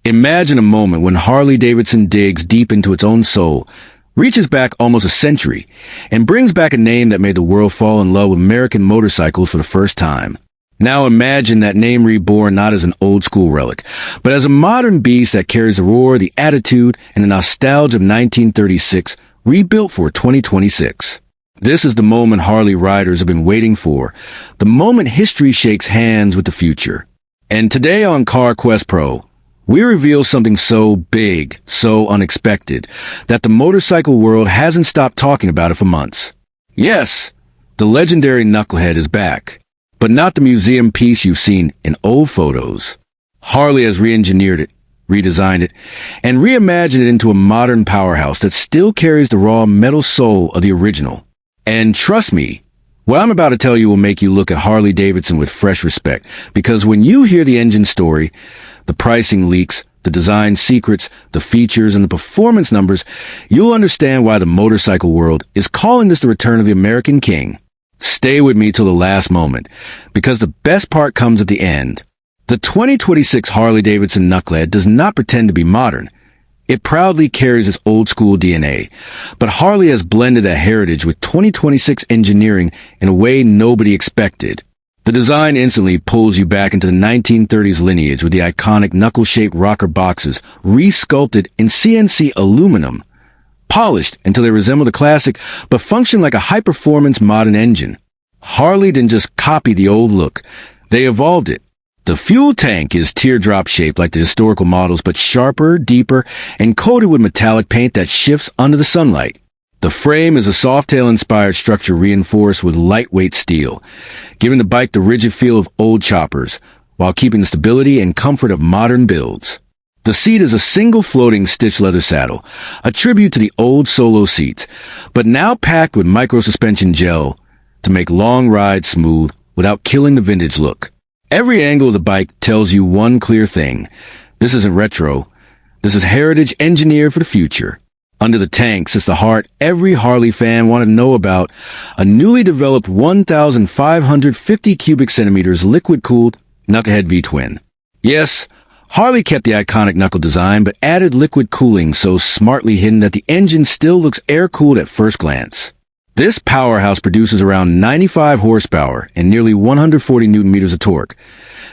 Imagine a moment when Harley-Davidson digs deep into its own soul, reaches back almost a century, and brings back a name that made the world fall in love with American motorcycles for the first time. Now imagine that name reborn not as an old-school relic, but as a modern beast that carries the roar, the attitude, and the nostalgia of 1936, rebuilt for 2026. This is the moment Harley riders have been waiting for, the moment history shakes hands with the future. And today on Car Quest Pro, we reveal something so big, so unexpected, that the motorcycle world hasn't stopped talking about it for months. Yes, the legendary Knucklehead is back, but not the museum piece you've seen in old photos. Harley has re-engineered it, redesigned it, and reimagined it into a modern powerhouse that still carries the raw metal soul of the original. And trust me, what I'm about to tell you will make you look at Harley-Davidson with fresh respect, because when you hear the engine story, the pricing leaks, the design secrets, the features, and the performance numbers, you'll understand why the motorcycle world is calling this the return of the American King. Stay with me till the last moment, because the best part comes at the end. The 2026 Harley-Davidson Knucklehead does not pretend to be modern. It proudly carries its old-school DNA, but Harley has blended that heritage with 2026 engineering in a way nobody expected. The design instantly pulls you back into the 1930s lineage with the iconic knuckle-shaped rocker boxes re-sculpted in CNC aluminum, polished until they resemble the classic but function like a high-performance modern engine. Harley didn't just copy the old look, they evolved it. The fuel tank is teardrop-shaped like the historical models, but sharper, deeper, and coated with metallic paint that shifts under the sunlight. The frame is a Softail-inspired structure reinforced with lightweight steel, giving the bike the rigid feel of old choppers, while keeping the stability and comfort of modern builds. The seat is a single floating stitched leather saddle, a tribute to the old solo seats, but now packed with micro-suspension gel to make long rides smooth without killing the vintage look. Every angle of the bike tells you one clear thing. This isn't retro. This is heritage engineered for the future. Under the tank sits the heart every Harley fan wanted to know about, a newly developed 1,550 cubic centimeters liquid-cooled Knucklehead V-twin. Yes, Harley kept the iconic knuckle design, but added liquid cooling so smartly hidden that the engine still looks air-cooled at first glance. This powerhouse produces around 95 horsepower and nearly 140 newton-meters of torque,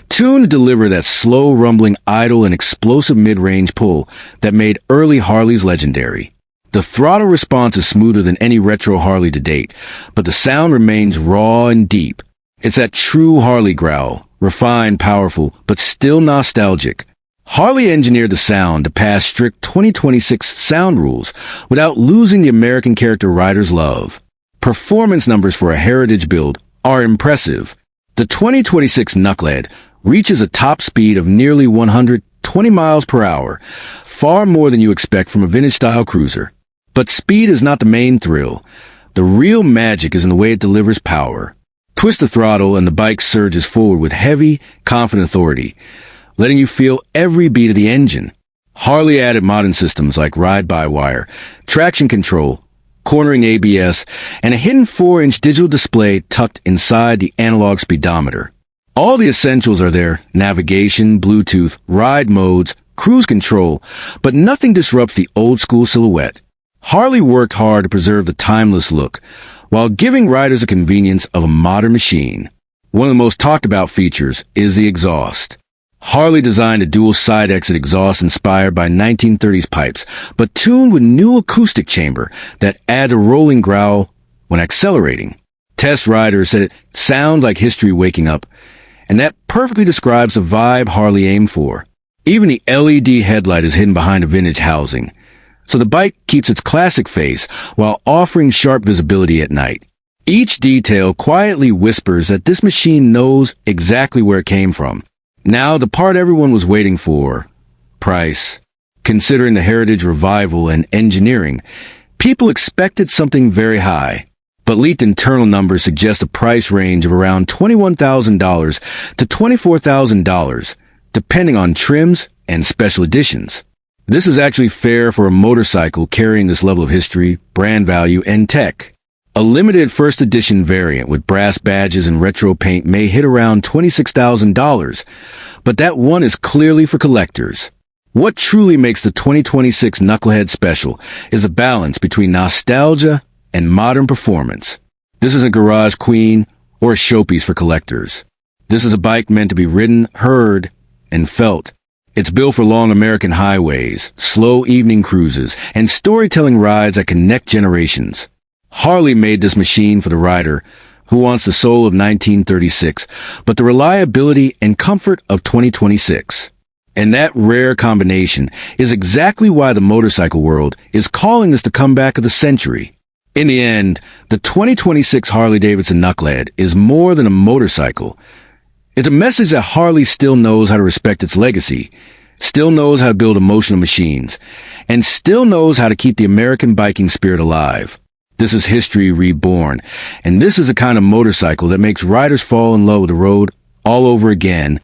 tuned to deliver that slow, rumbling, idle, and explosive mid-range pull that made early Harleys legendary. The throttle response is smoother than any retro Harley to date, but the sound remains raw and deep. It's that true Harley growl, refined, powerful, but still nostalgic. Harley engineered the sound to pass strict 2026 sound rules without losing the American character riders love. Performance numbers for a heritage build are impressive. The 2026 Knucklehead reaches a top speed of nearly 120 miles per hour, far more than you expect from a vintage-style cruiser. But speed is not the main thrill. The real magic is in the way it delivers power. Twist the throttle and the bike surges forward with heavy, confident authority, letting you feel every beat of the engine. Harley added modern systems like ride-by-wire, traction control, cornering ABS, and a hidden 4-inch digital display tucked inside the analog speedometer. All the essentials are there: navigation, Bluetooth, ride modes, cruise control, but nothing disrupts the old-school silhouette. Harley worked hard to preserve the timeless look, while giving riders the convenience of a modern machine. One of the most talked about features is the exhaust. Harley designed a dual side exit exhaust inspired by 1930s pipes, but tuned with new acoustic chamber that add a rolling growl when accelerating. Test riders said it sounds like history waking up, and that perfectly describes the vibe Harley aimed for. Even the LED headlight is hidden behind a vintage housing, so the bike keeps its classic face while offering sharp visibility at night. Each detail quietly whispers that this machine knows exactly where it came from. Now, the part everyone was waiting for: price. Considering the heritage revival and engineering, people expected something very high. But leaked internal numbers suggest a price range of around $21,000 to $24,000, depending on trims and special editions. This is actually fair for a motorcycle carrying this level of history, brand value, and tech. A limited first edition variant with brass badges and retro paint may hit around $26,000, but that one is clearly for collectors. What truly makes the 2026 Knucklehead special is a balance between nostalgia and modern performance. This isn't a garage queen or a showpiece for collectors. This is a bike meant to be ridden, heard, and felt. It's built for long American highways, slow evening cruises, and storytelling rides that connect generations. Harley made this machine for the rider who wants the soul of 1936, but the reliability and comfort of 2026. And that rare combination is exactly why the motorcycle world is calling this the comeback of the century. In the end, the 2026 Harley-Davidson Knucklehead is more than a motorcycle. It's a message that Harley still knows how to respect its legacy, still knows how to build emotional machines, and still knows how to keep the American biking spirit alive. This is history reborn, and this is the kind of motorcycle that makes riders fall in love with the road all over again